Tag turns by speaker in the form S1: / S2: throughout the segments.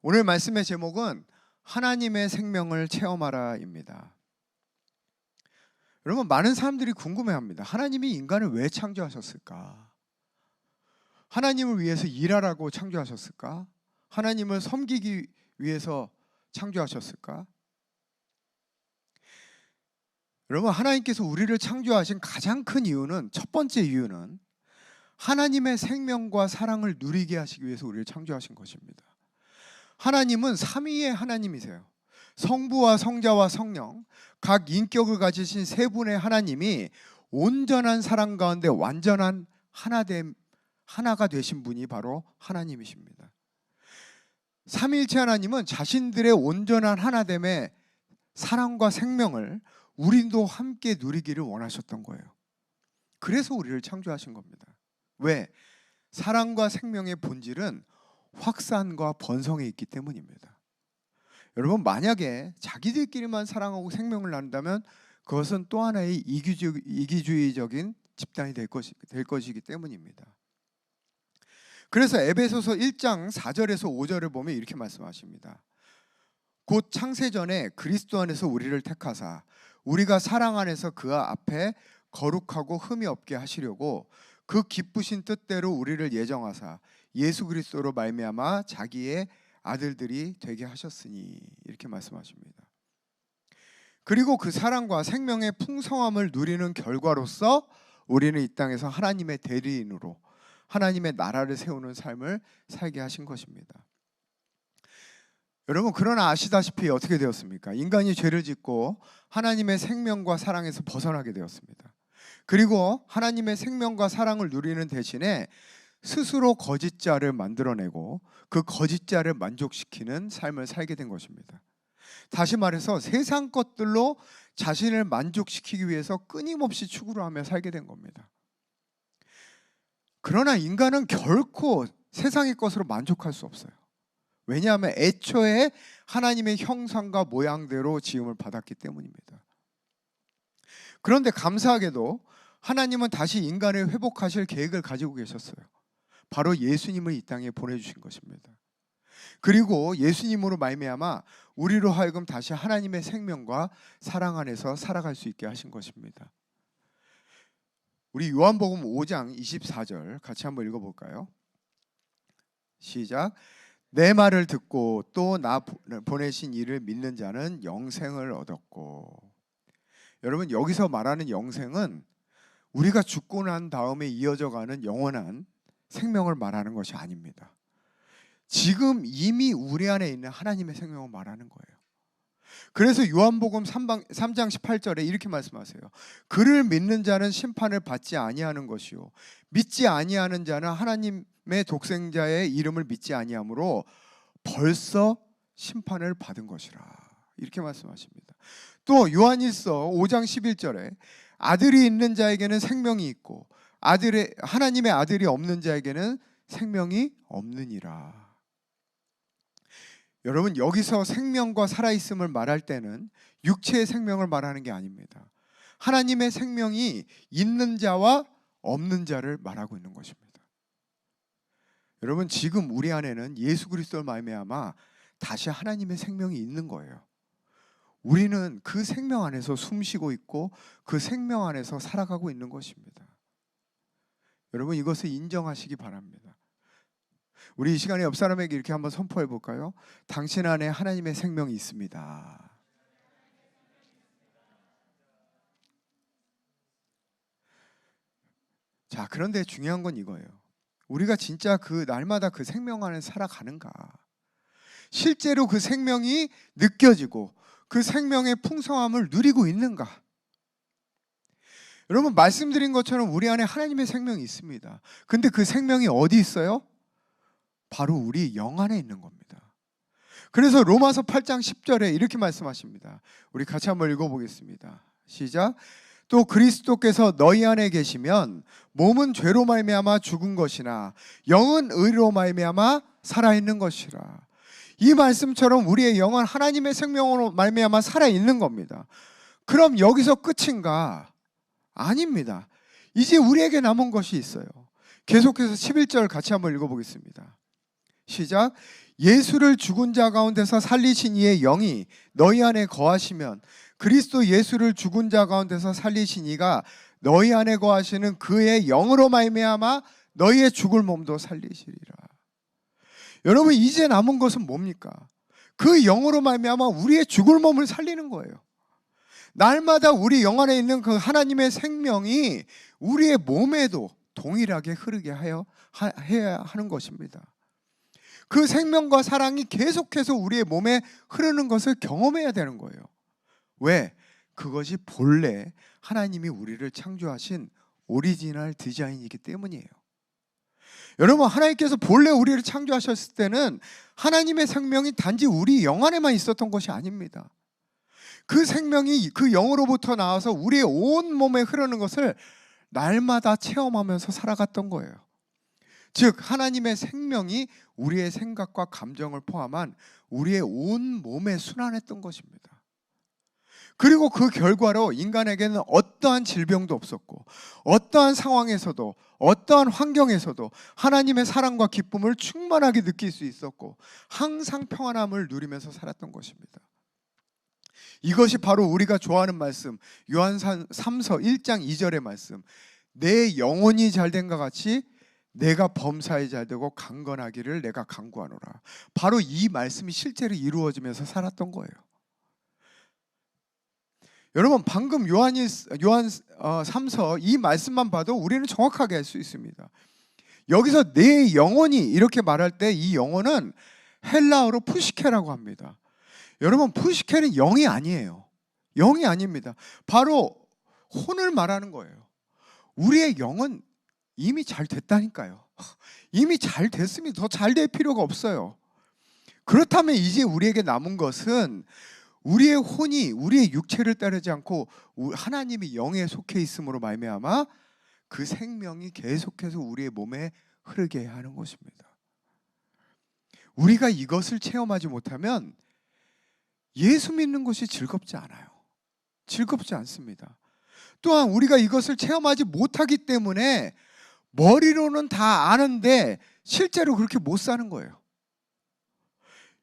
S1: 오늘 말씀의 제목은 하나님의 생명을 체험하라입니다. 여러분, 많은 사람들이 궁금해합니다. 하나님이 인간을 왜 창조하셨을까? 하나님을 위해서 일하라고 창조하셨을까? 하나님을 섬기기 위해서 창조하셨을까? 여러분, 하나님께서 우리를 창조하신 가장 큰 이유는, 첫 번째 이유는 하나님의 생명과 사랑을 누리게 하시기 위해서 우리를 창조하신 것입니다. 하나님은 삼위의 하나님이세요. 성부와 성자와 성령, 각 인격을 가지신 세 분의 하나님이 온전한 사랑 가운데 완전한 하나가 되신 분이 바로 하나님이십니다. 삼위일체 하나님은 자신들의 온전한 하나됨의 사랑과 생명을 우리도 함께 누리기를 원하셨던 거예요. 그래서 우리를 창조하신 겁니다. 왜? 사랑과 생명의 본질은 확산과 번성에 있기 때문입니다. 여러분, 만약에 자기들끼리만 사랑하고 생명을 나눈다면 그것은 또 하나의 이기주의적인 집단이 될 것이기 때문입니다. 그래서 에베소서 1장 4절에서 5절을 보면 이렇게 말씀하십니다. 곧 창세전에 그리스도 안에서 우리를 택하사 우리가 사랑 안에서 그 앞에 거룩하고 흠이 없게 하시려고 그 기쁘신 뜻대로 우리를 예정하사 예수 그리스도로 말미암아 자기의 아들들이 되게 하셨으니, 이렇게 말씀하십니다. 그리고 그 사랑과 생명의 풍성함을 누리는 결과로서 우리는 이 땅에서 하나님의 대리인으로 하나님의 나라를 세우는 삶을 살게 하신 것입니다. 여러분, 그러나 아시다시피 어떻게 되었습니까? 인간이 죄를 짓고 하나님의 생명과 사랑에서 벗어나게 되었습니다. 그리고 하나님의 생명과 사랑을 누리는 대신에 스스로 거짓자를 만들어내고 그 거짓자를 만족시키는 삶을 살게 된 것입니다. 다시 말해서 세상 것들로 자신을 만족시키기 위해서 끊임없이 추구를 하며 살게 된 겁니다. 그러나 인간은 결코 세상의 것으로 만족할 수 없어요. 왜냐하면 애초에 하나님의 형상과 모양대로 지음을 받았기 때문입니다. 그런데 감사하게도 하나님은 다시 인간을 회복하실 계획을 가지고 계셨어요. 바로 예수님을 이 땅에 보내주신 것입니다. 그리고 예수님으로 말미암아 우리로 하여금 다시 하나님의 생명과 사랑 안에서 살아갈 수 있게 하신 것입니다. 우리 요한복음 5장 24절 같이 한번 읽어볼까요? 시작. 내 말을 듣고 또 나 보내신 이를 믿는 자는 영생을 얻었고. 여러분, 여기서 말하는 영생은 우리가 죽고 난 다음에 이어져 가는 영원한 생명을 말하는 것이 아닙니다. 지금 이미 우리 안에 있는 하나님의 생명을 말하는 거예요. 그래서 요한복음 3장 18절에 이렇게 말씀하세요. 그를 믿는 자는 심판을 받지 아니하는 것이요 믿지 아니하는 자는 하나님의 독생자의 이름을 믿지 아니하므로 벌써 심판을 받은 것이라, 이렇게 말씀하십니다. 또 요한일서 5장 11절에 아들이 있는 자에게는 생명이 있고 하나님의 아들이 없는 자에게는 생명이 없느니라. 여러분, 여기서 생명과 살아있음을 말할 때는 육체의 생명을 말하는 게 아닙니다. 하나님의 생명이 있는 자와 없는 자를 말하고 있는 것입니다. 여러분, 지금 우리 안에는 예수 그리스도를 말미암아 다시 하나님의 생명이 있는 거예요. 우리는 그 생명 안에서 숨쉬고 있고 그 생명 안에서 살아가고 있는 것입니다. 여러분, 이것을 인정하시기 바랍니다. 우리 이 시간에 옆 사람에게 이렇게 한번 선포해 볼까요? 당신 안에 하나님의 생명이 있습니다. 자, 그런데 중요한 건 이거예요. 우리가 진짜 그 날마다 그 생명 안에 살아가는가? 실제로 그 생명이 느껴지고 그 생명의 풍성함을 누리고 있는가? 여러분, 말씀드린 것처럼 우리 안에 하나님의 생명이 있습니다. 근데 그 생명이 어디 있어요? 바로 우리 영 안에 있는 겁니다. 그래서 로마서 8장 10절에 이렇게 말씀하십니다. 우리 같이 한번 읽어보겠습니다. 시작. 또 그리스도께서 너희 안에 계시면 몸은 죄로 말미암아 죽은 것이나 영은 의로 말미암아 살아있는 것이라. 이 말씀처럼 우리의 영은 하나님의 생명으로 말미암아 살아있는 겁니다. 그럼 여기서 끝인가? 아닙니다. 이제 우리에게 남은 것이 있어요. 계속해서 11절 같이 한번 읽어보겠습니다. 시작. 예수를 죽은 자 가운데서 살리신 이의 영이 너희 안에 거하시면 그리스도 예수를 죽은 자 가운데서 살리신 이가 너희 안에 거하시는 그의 영으로 말미암아 너희의 죽을 몸도 살리시리라. 여러분, 이제 남은 것은 뭡니까? 그 영으로 말미암아 우리의 죽을 몸을 살리는 거예요. 날마다 우리 영 안에 있는 그 하나님의 생명이 우리의 몸에도 동일하게 흐르게 해야 하는 것입니다. 그 생명과 사랑이 계속해서 우리의 몸에 흐르는 것을 경험해야 되는 거예요. 왜? 그것이 본래 하나님이 우리를 창조하신 오리지널 디자인이기 때문이에요. 여러분, 하나님께서 본래 우리를 창조하셨을 때는 하나님의 생명이 단지 우리 영 안에만 있었던 것이 아닙니다. 그 생명이 그 영으로부터 나와서 우리의 온 몸에 흐르는 것을 날마다 체험하면서 살아갔던 거예요. 즉, 하나님의 생명이 우리의 생각과 감정을 포함한 우리의 온 몸에 순환했던 것입니다. 그리고 그 결과로 인간에게는 어떠한 질병도 없었고 어떠한 상황에서도 어떠한 환경에서도 하나님의 사랑과 기쁨을 충만하게 느낄 수 있었고 항상 평안함을 누리면서 살았던 것입니다. 이것이 바로 우리가 좋아하는 말씀, 요한산 3서 1장 2절의 말씀, 내 영혼이 잘된 것 같이 내가 범사에 잘되고 강건하기를 내가 간구하노라. 바로 이 말씀이 실제로 이루어지면서 살았던 거예요. 여러분, 방금 요한 3서 이 말씀만 봐도 우리는 정확하게 알 수 있습니다. 여기서 내 영혼이 이렇게 말할 때 이 영혼은 헬라어로 푸시케라고 합니다. 여러분, 푸시케는 영이 아니에요. 영이 아닙니다. 바로 혼을 말하는 거예요. 우리의 영은 이미 잘 됐다니까요. 이미 잘 됐으면 더 잘 될 필요가 없어요. 그렇다면 이제 우리에게 남은 것은 우리의 혼이 우리의 육체를 따르지 않고 하나님이 영에 속해 있음으로 말미암아 그 생명이 계속해서 우리의 몸에 흐르게 하는 것입니다. 우리가 이것을 체험하지 못하면 예수 믿는 것이 즐겁지 않아요. 즐겁지 않습니다. 또한 우리가 이것을 체험하지 못하기 때문에 머리로는 다 아는데 실제로 그렇게 못 사는 거예요.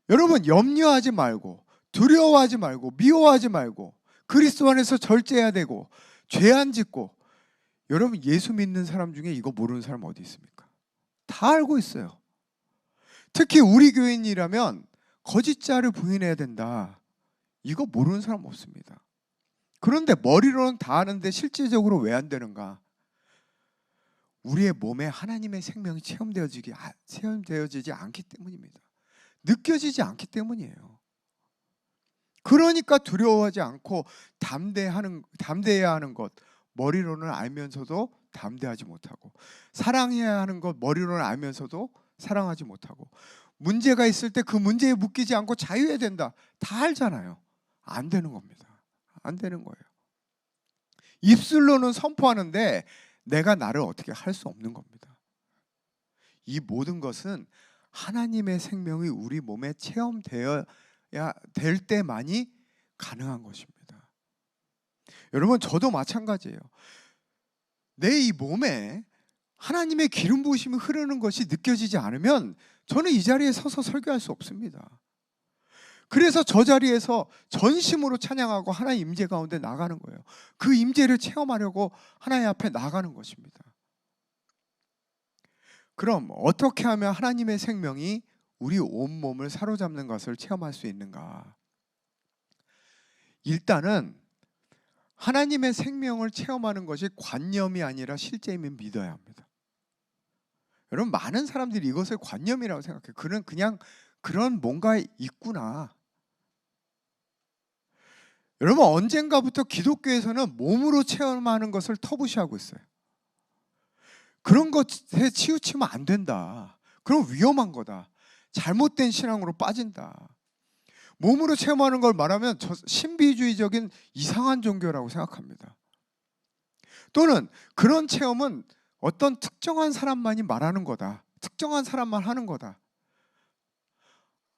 S1: 여러분, 염려하지 말고 두려워하지 말고 미워하지 말고 그리스도 안에서 절제해야 되고 죄 안 짓고, 여러분, 예수 믿는 사람 중에 이거 모르는 사람 어디 있습니까? 다 알고 있어요. 특히 우리 교인이라면 거짓자를 부인해야 된다, 이거 모르는 사람 없습니다. 그런데 머리로는 다 아는데 실질적으로 왜 안 되는가? 우리의 몸에 하나님의 생명이 체험되어지지 않기 때문입니다. 느껴지지 않기 때문이에요. 그러니까 두려워하지 않고 담대해야 하는 것, 머리로는 알면서도 담대하지 못하고, 사랑해야 하는 것, 머리로는 알면서도 사랑하지 못하고, 문제가 있을 때 그 문제에 묶이지 않고 자유해야 된다, 다 알잖아요. 안 되는 겁니다. 안 되는 거예요. 입술로는 선포하는데 내가 나를 어떻게 할 수 없는 겁니다. 이 모든 것은 하나님의 생명이 우리 몸에 체험되어야 될 때만이 가능한 것입니다. 여러분, 저도 마찬가지예요. 내 이 몸에 하나님의 기름 부으심이 흐르는 것이 느껴지지 않으면 저는 이 자리에 서서 설교할 수 없습니다. 그래서 저 자리에서 전심으로 찬양하고 하나님 임재 가운데 나가는 거예요. 그 임재를 체험하려고 하나님 앞에 나가는 것입니다. 그럼 어떻게 하면 하나님의 생명이 우리 온몸을 사로잡는 것을 체험할 수 있는가? 일단은 하나님의 생명을 체험하는 것이 관념이 아니라 실제임을 믿어야 합니다. 여러분, 많은 사람들이 이것을 관념이라고 생각해요. 그냥 그런 뭔가 있구나. 여러분, 언젠가부터 기독교에서는 몸으로 체험하는 것을 터부시하고 있어요. 그런 것에 치우치면 안 된다. 그럼 위험한 거다. 잘못된 신앙으로 빠진다. 몸으로 체험하는 걸 말하면 신비주의적인 이상한 종교라고 생각합니다. 또는 그런 체험은 어떤 특정한 사람만이 말하는 거다. 특정한 사람만 하는 거다.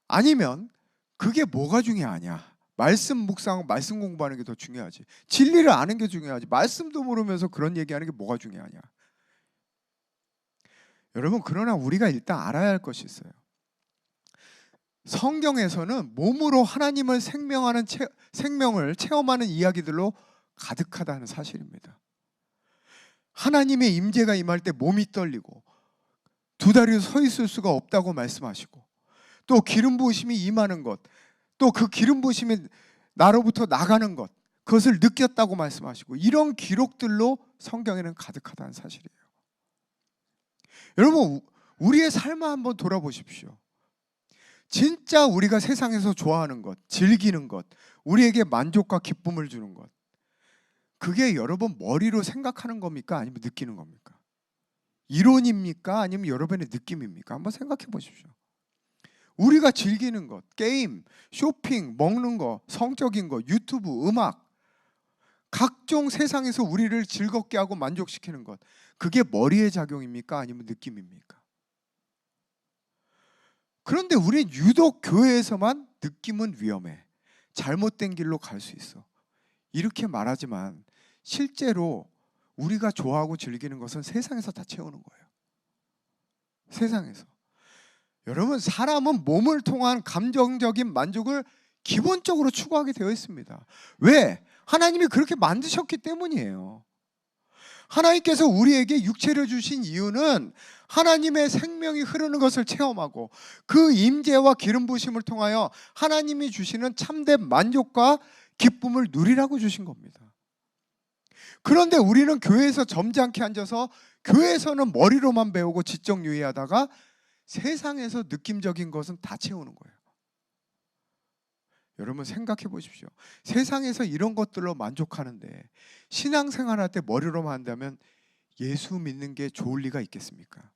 S1: 아니면 그게 뭐가 중요하냐? 말씀 묵상하고 말씀 공부하는 게 더 중요하지. 진리를 아는 게 중요하지. 말씀도 모르면서 그런 얘기하는 게 뭐가 중요하냐? 여러분, 그러나 우리가 일단 알아야 할 것이 있어요. 성경에서는 몸으로 하나님을 생명을 체험하는 이야기들로 가득하다는 사실입니다. 하나님의 임재가 임할 때 몸이 떨리고 두 다리로 서 있을 수가 없다고 말씀하시고, 또 기름 부으심이 임하는 것, 또 그 기름 부으심이 나로부터 나가는 것, 그것을 느꼈다고 말씀하시고, 이런 기록들로 성경에는 가득하다는 사실이에요. 여러분, 우리의 삶을 한번 돌아보십시오. 진짜 우리가 세상에서 좋아하는 것, 즐기는 것, 우리에게 만족과 기쁨을 주는 것, 그게 여러분 머리로 생각하는 겁니까? 아니면 느끼는 겁니까? 이론입니까? 아니면 여러분의 느낌입니까? 한번 생각해 보십시오. 우리가 즐기는 것, 게임, 쇼핑, 먹는 거, 성적인 거, 유튜브, 음악, 각종 세상에서 우리를 즐겁게 하고 만족시키는 것, 그게 머리의 작용입니까? 아니면 느낌입니까? 그런데 우리는 유독 교회에서만 느낌은 위험해, 잘못된 길로 갈 수 있어, 이렇게 말하지만 실제로 우리가 좋아하고 즐기는 것은 세상에서 다 채우는 거예요. 세상에서. 여러분, 사람은 몸을 통한 감정적인 만족을 기본적으로 추구하게 되어 있습니다. 왜? 하나님이 그렇게 만드셨기 때문이에요. 하나님께서 우리에게 육체를 주신 이유는 하나님의 생명이 흐르는 것을 체험하고 그 임재와 기름 부으심을 통하여 하나님이 주시는 참된 만족과 기쁨을 누리라고 주신 겁니다. 그런데 우리는 교회에서 점잖게 앉아서 교회에서는 머리로만 배우고 지적 유의하다가 세상에서 느낌적인 것은 다 채우는 거예요. 여러분, 생각해 보십시오. 세상에서 이런 것들로 만족하는데 신앙생활할 때 머리로만 한다면 예수 믿는 게 좋을 리가 있겠습니까?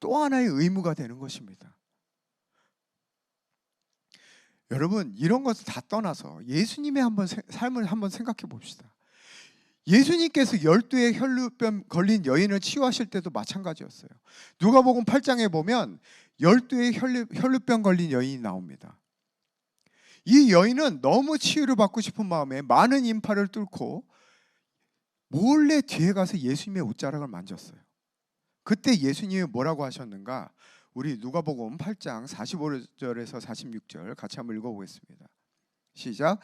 S1: 또 하나의 의무가 되는 것입니다. 여러분, 이런 것을 다 떠나서 예수님의 삶을 한번 생각해 봅시다. 예수님께서 12의 혈루병 걸린 여인을 치유하실 때도 마찬가지였어요. 누가복음 8장에 보면 12의 혈루병 걸린 여인이 나옵니다. 이 여인은 너무 치유를 받고 싶은 마음에 많은 인파를 뚫고 몰래 뒤에 가서 예수님의 옷자락을 만졌어요. 그때 예수님이 뭐라고 하셨는가? 우리 누가복음 8장 45절에서 46절 같이 한번 읽어보겠습니다. 시작.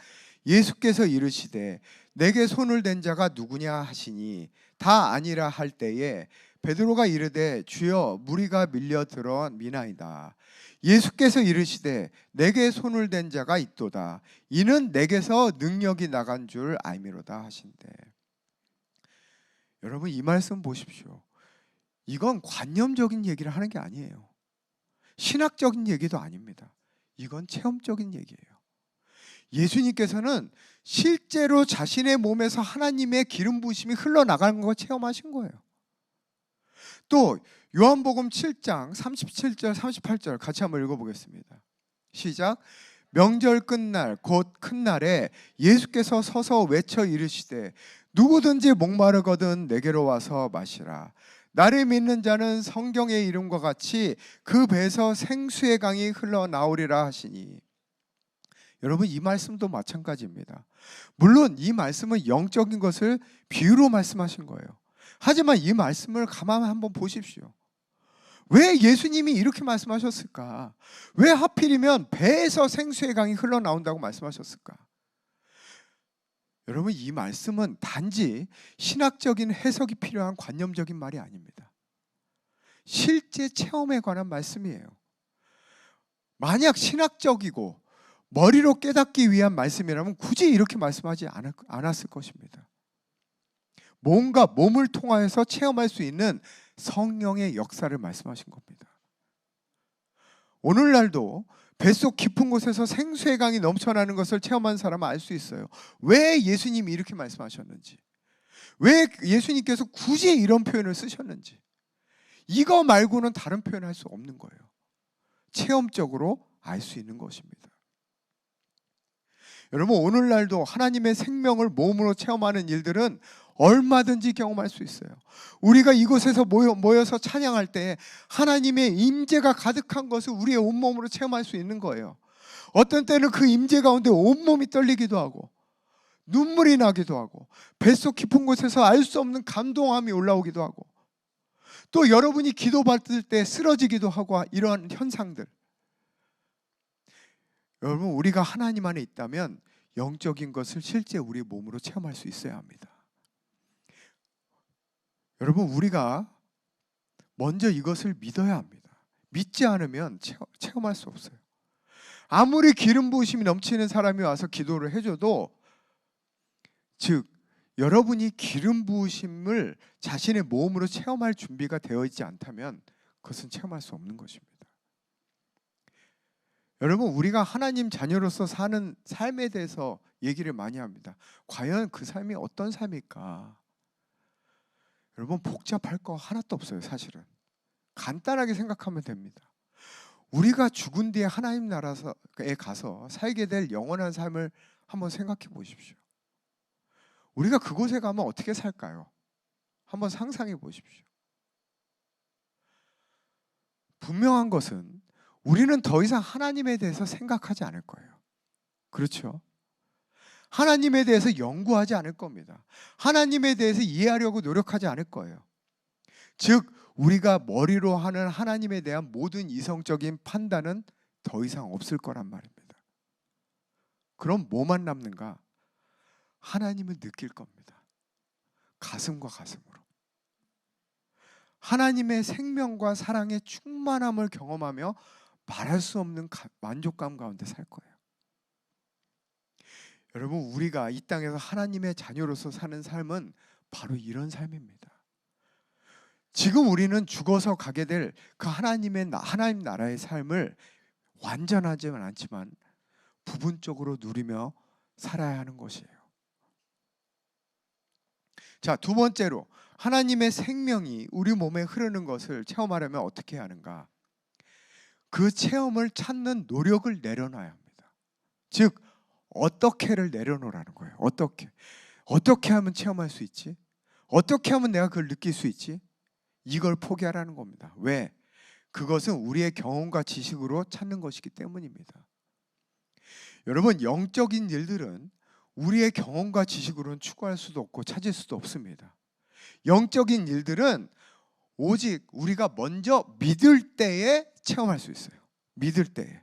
S1: 예수께서 이르시되 내게 손을 댄 자가 누구냐 하시니 다 아니라 할 때에 베드로가 이르되 주여 무리가 밀려들어 미나이다. 예수께서 이르시되 내게 손을 댄 자가 있도다. 이는 내게서 능력이 나간 줄 알미로다 하신대. 여러분, 이 말씀 보십시오. 이건 관념적인 얘기를 하는 게 아니에요. 신학적인 얘기도 아닙니다. 이건 체험적인 얘기예요. 예수님께서는 실제로 자신의 몸에서 하나님의 기름 부으심이 흘러나가는 걸 체험하신 거예요. 또 요한복음 7장 37절 38절 같이 한번 읽어보겠습니다. 시작. 명절 끝날 곧 큰 날에 예수께서 서서 외쳐 이르시되 누구든지 목마르거든 내게로 와서 마시라. 나를 믿는 자는 성경의 이름과 같이 그 배에서 생수의 강이 흘러나오리라 하시니. 여러분, 이 말씀도 마찬가지입니다. 물론 이 말씀은 영적인 것을 비유로 말씀하신 거예요. 하지만 이 말씀을 가만히 한번 보십시오. 왜 예수님이 이렇게 말씀하셨을까? 왜 하필이면 배에서 생수의 강이 흘러나온다고 말씀하셨을까? 여러분, 이 말씀은 단지 신학적인 해석이 필요한 관념적인 말이 아닙니다. 실제 체험에 관한 말씀이에요. 만약 신학적이고 머리로 깨닫기 위한 말씀이라면 굳이 이렇게 말씀하지 않았을 것입니다. 뭔가 몸을 통하여서 체험할 수 있는 성령의 역사를 말씀하신 겁니다. 오늘날도 뱃속 깊은 곳에서 생수의 강이 넘쳐나는 것을 체험한 사람은 알 수 있어요. 왜 예수님이 이렇게 말씀하셨는지, 왜 예수님께서 굳이 이런 표현을 쓰셨는지, 이거 말고는 다른 표현을 할 수 없는 거예요. 체험적으로 알 수 있는 것입니다. 여러분, 오늘날도 하나님의 생명을 몸으로 체험하는 일들은 얼마든지 경험할 수 있어요. 우리가 이곳에서 모여서 찬양할 때 하나님의 임재가 가득한 것을 우리의 온몸으로 체험할 수 있는 거예요. 어떤 때는 그 임재 가운데 온몸이 떨리기도 하고 눈물이 나기도 하고 뱃속 깊은 곳에서 알 수 없는 감동함이 올라오기도 하고, 또 여러분이 기도받을 때 쓰러지기도 하고, 이러한 현상들. 여러분, 우리가 하나님 안에 있다면 영적인 것을 실제 우리 몸으로 체험할 수 있어야 합니다. 여러분, 우리가 먼저 이것을 믿어야 합니다. 믿지 않으면 체험할 수 없어요. 아무리 기름 부으심이 넘치는 사람이 와서 기도를 해줘도, 즉 여러분이 기름 부으심을 자신의 몸으로 체험할 준비가 되어 있지 않다면 그것은 체험할 수 없는 것입니다. 여러분, 우리가 하나님 자녀로서 사는 삶에 대해서 얘기를 많이 합니다. 과연 그 삶이 어떤 삶일까? 여러분, 복잡할 거 하나도 없어요. 사실은 간단하게 생각하면 됩니다. 우리가 죽은 뒤에 하나님 나라에 가서 살게 될 영원한 삶을 한번 생각해 보십시오. 우리가 그곳에 가면 어떻게 살까요? 한번 상상해 보십시오. 분명한 것은 우리는 더 이상 하나님에 대해서 생각하지 않을 거예요. 그렇죠? 하나님에 대해서 연구하지 않을 겁니다. 하나님에 대해서 이해하려고 노력하지 않을 거예요. 즉 우리가 머리로 하는 하나님에 대한 모든 이성적인 판단은 더 이상 없을 거란 말입니다. 그럼 뭐만 남는가? 하나님을 느낄 겁니다. 가슴과 가슴으로. 하나님의 생명과 사랑의 충만함을 경험하며 말할 수 없는 만족감 가운데 살 거예요. 여러분, 우리가 이 땅에서 하나님의 자녀로서 사는 삶은 바로 이런 삶입니다. 지금 우리는 죽어서 가게 될 그 하나님 나라의 삶을 완전하지는 않지만 부분적으로 누리며 살아야 하는 것이에요. 자, 두 번째로 하나님의 생명이 우리 몸에 흐르는 것을 체험하려면 어떻게 해야 하는가? 그 체험을 찾는 노력을 내려놔야 합니다. 즉 어떻게를 내려놓으라는 거예요. 어떻게 하면 체험할 수 있지? 어떻게 하면 내가 그걸 느낄 수 있지? 이걸 포기하라는 겁니다. 왜? 그것은 우리의 경험과 지식으로 찾는 것이기 때문입니다. 여러분, 영적인 일들은 우리의 경험과 지식으로는 추구할 수도 없고 찾을 수도 없습니다. 영적인 일들은 오직 우리가 먼저 믿을 때에 체험할 수 있어요. 믿을 때에.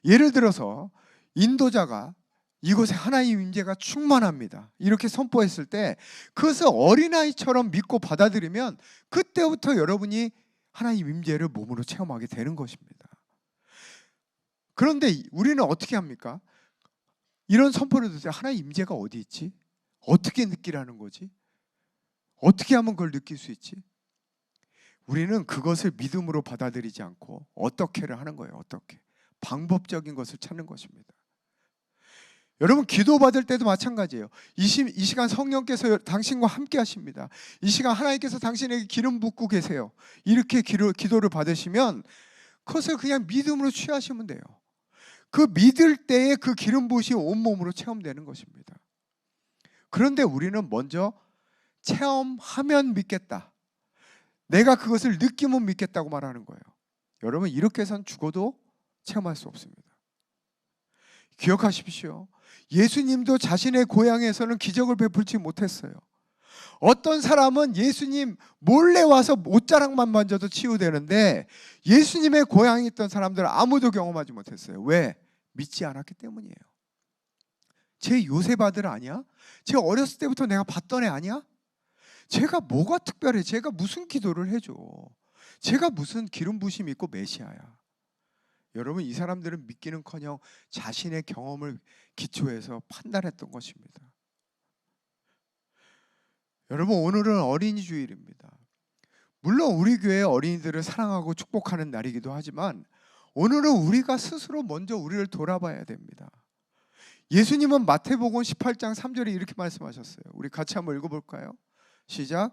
S1: 예를 들어서 인도자가 이곳에 하나님 임재가 충만합니다, 이렇게 선포했을 때 그것을 어린아이처럼 믿고 받아들이면 그때부터 여러분이 하나님 임재를 몸으로 체험하게 되는 것입니다. 그런데 우리는 어떻게 합니까? 이런 선포를 듣을 때 하나님 임재가 어디 있지? 어떻게 느끼라는 거지? 어떻게 하면 그걸 느낄 수 있지? 우리는 그것을 믿음으로 받아들이지 않고 어떻게를 하는 거예요. 어떻게? 방법적인 것을 찾는 것입니다. 여러분, 기도받을 때도 마찬가지예요. 이 시간 성령께서 당신과 함께 하십니다. 이 시간 하나님께서 당신에게 기름 붓고 계세요. 이렇게 기도를 받으시면 그것을 그냥 믿음으로 취하시면 돼요. 그 믿을 때에 그 기름 부으심이 온몸으로 체험되는 것입니다. 그런데 우리는 먼저 체험하면 믿겠다, 내가 그것을 느끼면 믿겠다고 말하는 거예요. 여러분, 이렇게 해서는 죽어도 체험할 수 없습니다. 기억하십시오. 예수님도 자신의 고향에서는 기적을 베풀지 못했어요. 어떤 사람은 예수님 몰래 와서 옷자락만 만져도 치유되는데 예수님의 고향에 있던 사람들은 아무도 경험하지 못했어요. 왜? 믿지 않았기 때문이에요. 제 요셉 아들 아니야? 제 어렸을 때부터 내가 봤던 애 아니야? 제가 뭐가 특별해? 제가 무슨 기도를 해줘? 제가 무슨 기름 부심이 있고 메시아야? 여러분, 이 사람들은 믿기는커녕 자신의 경험을 기초해서 판단했던 것입니다. 여러분, 오늘은 어린이 주일입니다. 물론 우리 교회 어린이들을 사랑하고 축복하는 날이기도 하지만 오늘은 우리가 스스로 먼저 우리를 돌아봐야 됩니다. 예수님은 마태복음 18장 3절에 이렇게 말씀하셨어요. 우리 같이 한번 읽어볼까요? 시작.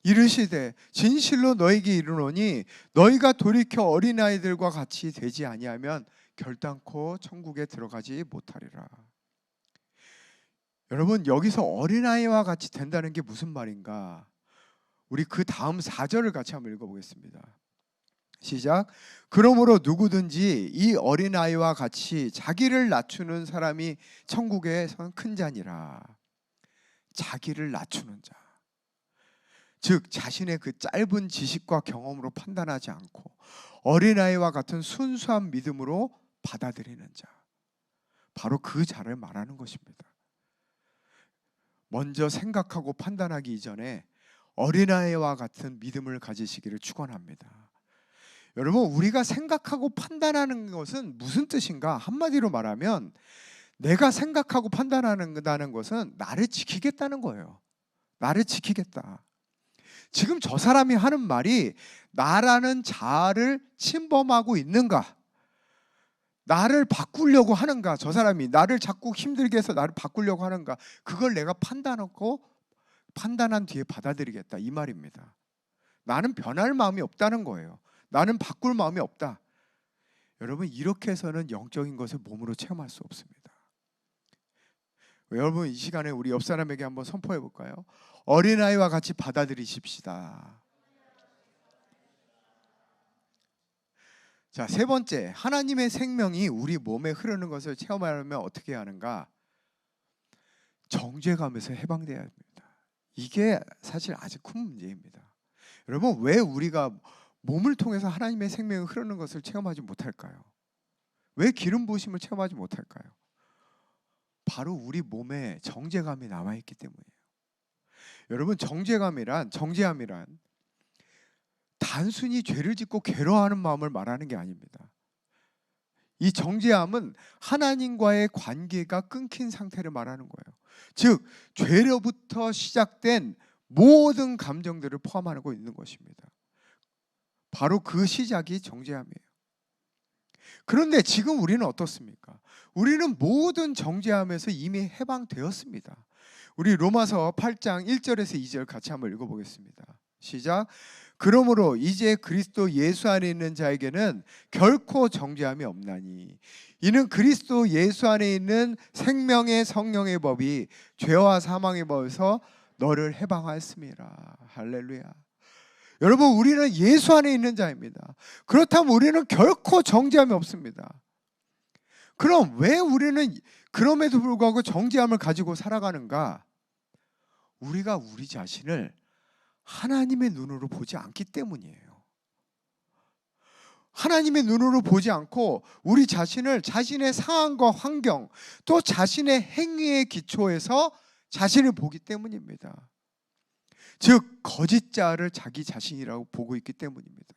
S1: 이르시되 진실로 너에게 이르노니 너희가 돌이켜 어린아이들과 같이 되지 아니하면 결단코 천국에 들어가지 못하리라. 여러분, 여기서 어린아이와 같이 된다는 게 무슨 말인가? 우리 그 다음 4절을 같이 한번 읽어보겠습니다. 시작. 그러므로 누구든지 이 어린아이와 같이 자기를 낮추는 사람이 천국에선 큰 자니라. 자기를 낮추는 자, 즉 자신의 그 짧은 지식과 경험으로 판단하지 않고 어린아이와 같은 순수한 믿음으로 받아들이는 자, 바로 그 자를 말하는 것입니다. 먼저 생각하고 판단하기 이전에 어린아이와 같은 믿음을 가지시기를 축원합니다. 여러분, 우리가 생각하고 판단하는 것은 무슨 뜻인가? 한마디로 말하면 내가 생각하고 판단한다는 것은 나를 지키겠다는 거예요. 나를 지키겠다. 지금 저 사람이 하는 말이 나라는 자아를 침범하고 있는가? 나를 바꾸려고 하는가? 저 사람이 나를 자꾸 힘들게 해서 나를 바꾸려고 하는가? 그걸 내가 판단하고 판단한 뒤에 받아들이겠다, 이 말입니다. 나는 변할 마음이 없다는 거예요. 나는 바꿀 마음이 없다. 여러분, 이렇게 해서는 영적인 것을 몸으로 체험할 수 없습니다. 여러분, 이 시간에 우리 옆 사람에게 한번 선포해 볼까요? 어린아이와 같이 받아들이십시다. 자, 세 번째, 하나님의 생명이 우리 몸에 흐르는 것을 체험하려면 어떻게 하는가? 정죄감에서 해방돼야 합니다. 이게 사실 아주 큰 문제입니다. 여러분, 왜 우리가 몸을 통해서 하나님의 생명이 흐르는 것을 체험하지 못할까요? 왜 기름 부으심을 체험하지 못할까요? 바로 우리 몸에 정죄감이 남아있기 때문이에요. 여러분, 정죄함이란 단순히 죄를 짓고 괴로워하는 마음을 말하는 게 아닙니다. 이 정죄함은 하나님과의 관계가 끊긴 상태를 말하는 거예요. 즉, 죄로부터 시작된 모든 감정들을 포함하고 있는 것입니다. 바로 그 시작이 정죄함이에요. 그런데 지금 우리는 어떻습니까? 우리는 모든 정죄함에서 이미 해방되었습니다. 우리 로마서 8장 1절에서 2절 같이 한번 읽어보겠습니다. 시작. 그러므로 이제 그리스도 예수 안에 있는 자에게는 결코 정죄함이 없나니 이는 그리스도 예수 안에 있는 생명의 성령의 법이 죄와 사망의 법에서 너를 해방하였음이라. 할렐루야. 여러분, 우리는 예수 안에 있는 자입니다. 그렇다면 우리는 결코 정죄함이 없습니다. 그럼 왜 우리는 그럼에도 불구하고 정죄함을 가지고 살아가는가? 우리가 우리 자신을 하나님의 눈으로 보지 않기 때문이에요. 하나님의 눈으로 보지 않고 우리 자신을 자신의 상황과 환경 또 자신의 행위의 기초에서 자신을 보기 때문입니다. 즉, 거짓자를 자기 자신이라고 보고 있기 때문입니다.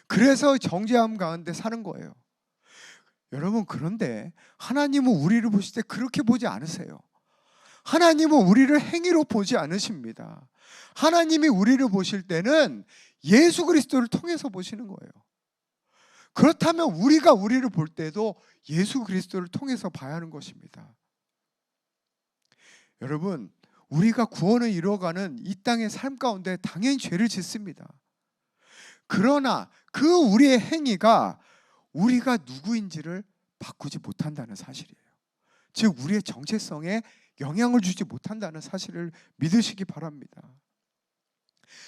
S1: 그래서 정죄함 가운데 사는 거예요. 여러분, 그런데 하나님은 우리를 보실 때 그렇게 보지 않으세요. 하나님은 우리를 행위로 보지 않으십니다. 하나님이 우리를 보실 때는 예수 그리스도를 통해서 보시는 거예요. 그렇다면 우리가 우리를 볼 때도 예수 그리스도를 통해서 봐야 하는 것입니다. 여러분, 우리가 구원을 이루어가는 이 땅의 삶 가운데 당연히 죄를 짓습니다. 그러나 그 우리의 행위가 우리가 누구인지를 바꾸지 못한다는 사실이에요. 즉, 우리의 정체성에 영향을 주지 못한다는 사실을 믿으시기 바랍니다.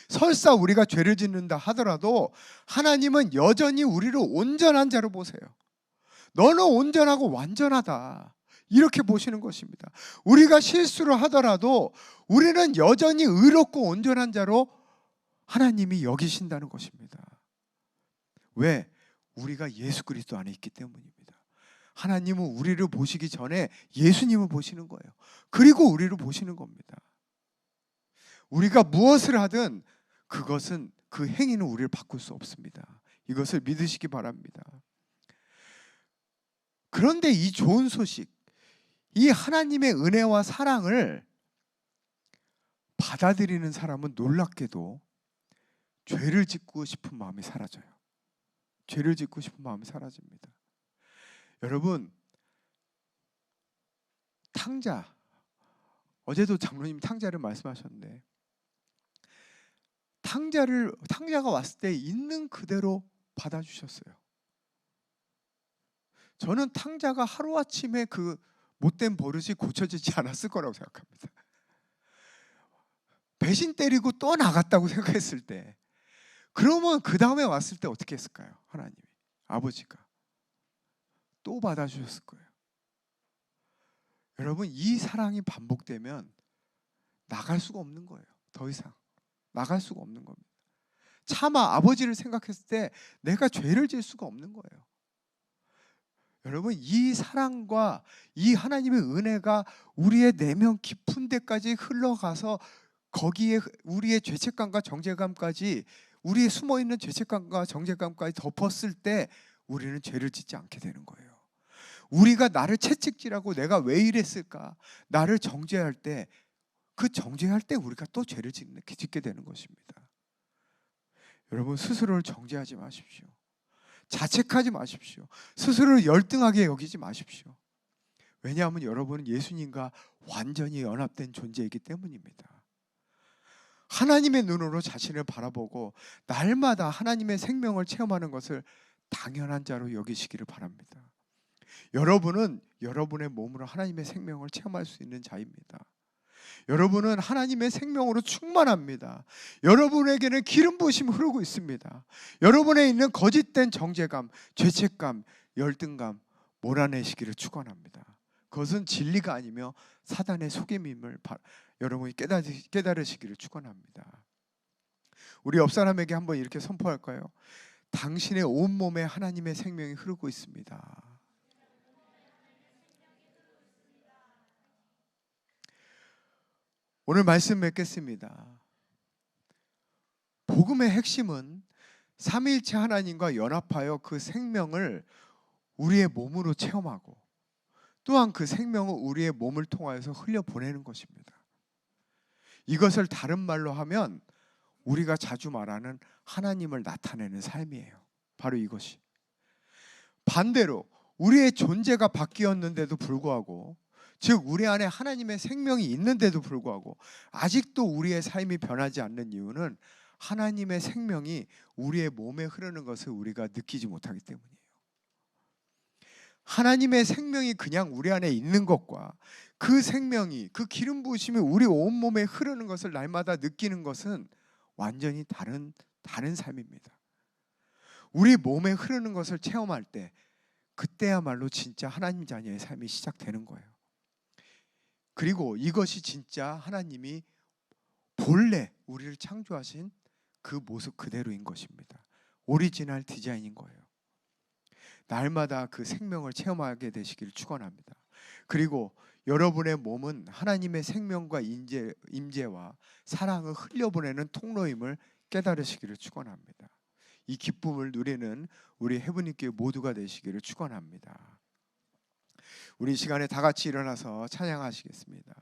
S1: 설사 우리가 죄를 짓는다 하더라도 하나님은 여전히 우리를 온전한 자로 보세요. 너는 온전하고 완전하다, 이렇게 보시는 것입니다. 우리가 실수를 하더라도 우리는 여전히 의롭고 온전한 자로 하나님이 여기신다는 것입니다. 왜? 우리가 예수 그리스도 안에 있기 때문입니다. 하나님은 우리를 보시기 전에 예수님을 보시는 거예요. 그리고 우리를 보시는 겁니다. 우리가 무엇을 하든 그것은, 그 행위는 우리를 바꿀 수 없습니다. 이것을 믿으시기 바랍니다. 그런데 이 좋은 소식, 이 하나님의 은혜와 사랑을 받아들이는 사람은 놀랍게도 죄를 짓고 싶은 마음이 사라져요. 죄를 짓고 싶은 마음이 사라집니다. 여러분, 탕자, 어제도 장로님 탕자를 말씀하셨는데, 탕자가 왔을 때 있는 그대로 받아주셨어요. 저는 탕자가 하루아침에 그 못된 버릇이 고쳐지지 않았을 거라고 생각합니다. 배신 때리고 또 나갔다고 생각했을 때, 그러면 그 다음에 왔을 때 어떻게 했을까요? 하나님이, 아버지가 또 받아주셨을 거예요. 여러분, 이 사랑이 반복되면 나갈 수가 없는 거예요. 더 이상 나갈 수가 없는 겁니다. 차마 아버지를 생각했을 때 내가 죄를 질 수가 없는 거예요. 여러분, 이 사랑과 이 하나님의 은혜가 우리의 내면 깊은 데까지 흘러가서 거기에 우리의 죄책감과 정죄감까지, 우리의 숨어있는 죄책감과 정죄감까지 덮었을 때 우리는 죄를 짓지 않게 되는 거예요. 우리가 나를 채찍질하고 내가 왜 이랬을까, 나를 정죄할 때, 그 정죄할 때 우리가 또 죄를 짓게 되는 것입니다. 여러분, 스스로를 정죄하지 마십시오. 자책하지 마십시오. 스스로를 열등하게 여기지 마십시오. 왜냐하면 여러분은 예수님과 완전히 연합된 존재이기 때문입니다. 하나님의 눈으로 자신을 바라보고 날마다 하나님의 생명을 체험하는 것을 당연한 자로 여기시기를 바랍니다. 여러분은 여러분의 몸으로 하나님의 생명을 체험할 수 있는 자입니다. 여러분은 하나님의 생명으로 충만합니다. 여러분에게는 기름 부으심이 흐르고 있습니다. 여러분에 있는 거짓된 정죄감, 죄책감, 열등감 몰아내시기를 축원합니다. 그것은 진리가 아니며 사단의 속임임을 여러분이 깨달으시기를 축원합니다. 우리 옆 사람에게 한번 이렇게 선포할까요? 당신의 온몸에 하나님의 생명이 흐르고 있습니다. 오늘 말씀 맺겠습니다. 복음의 핵심은 삼위일체 하나님과 연합하여 그 생명을 우리의 몸으로 체험하고 또한 그 생명을 우리의 몸을 통하여서 흘려보내는 것입니다. 이것을 다른 말로 하면 우리가 자주 말하는 하나님을 나타내는 삶이에요. 바로 이것이. 반대로 우리의 존재가 바뀌었는데도 불구하고, 즉 우리 안에 하나님의 생명이 있는데도 불구하고 아직도 우리의 삶이 변하지 않는 이유는 하나님의 생명이 우리의 몸에 흐르는 것을 우리가 느끼지 못하기 때문이에요. 하나님의 생명이 그냥 우리 안에 있는 것과 그 생명이, 그 기름 부으심이 우리 온몸에 흐르는 것을 날마다 느끼는 것은 완전히 다른 삶입니다. 우리 몸에 흐르는 것을 체험할 때 그때야말로 진짜 하나님 자녀의 삶이 시작되는 거예요. 그리고 이것이 진짜 하나님이 본래 우리를 창조하신 그 모습 그대로인 것입니다. 오리지널 디자인인 거예요. 날마다 그 생명을 체험하게 되시기를 축원합니다. 그리고 여러분의 몸은 하나님의 생명과 임재와 사랑을 흘려보내는 통로임을 깨달으시기를 축원합니다. 이 기쁨을 누리는 우리 헤브니 교회 모두가 되시기를 축원합니다. 우리 이 시간에 다 같이 일어나서 찬양하시겠습니다.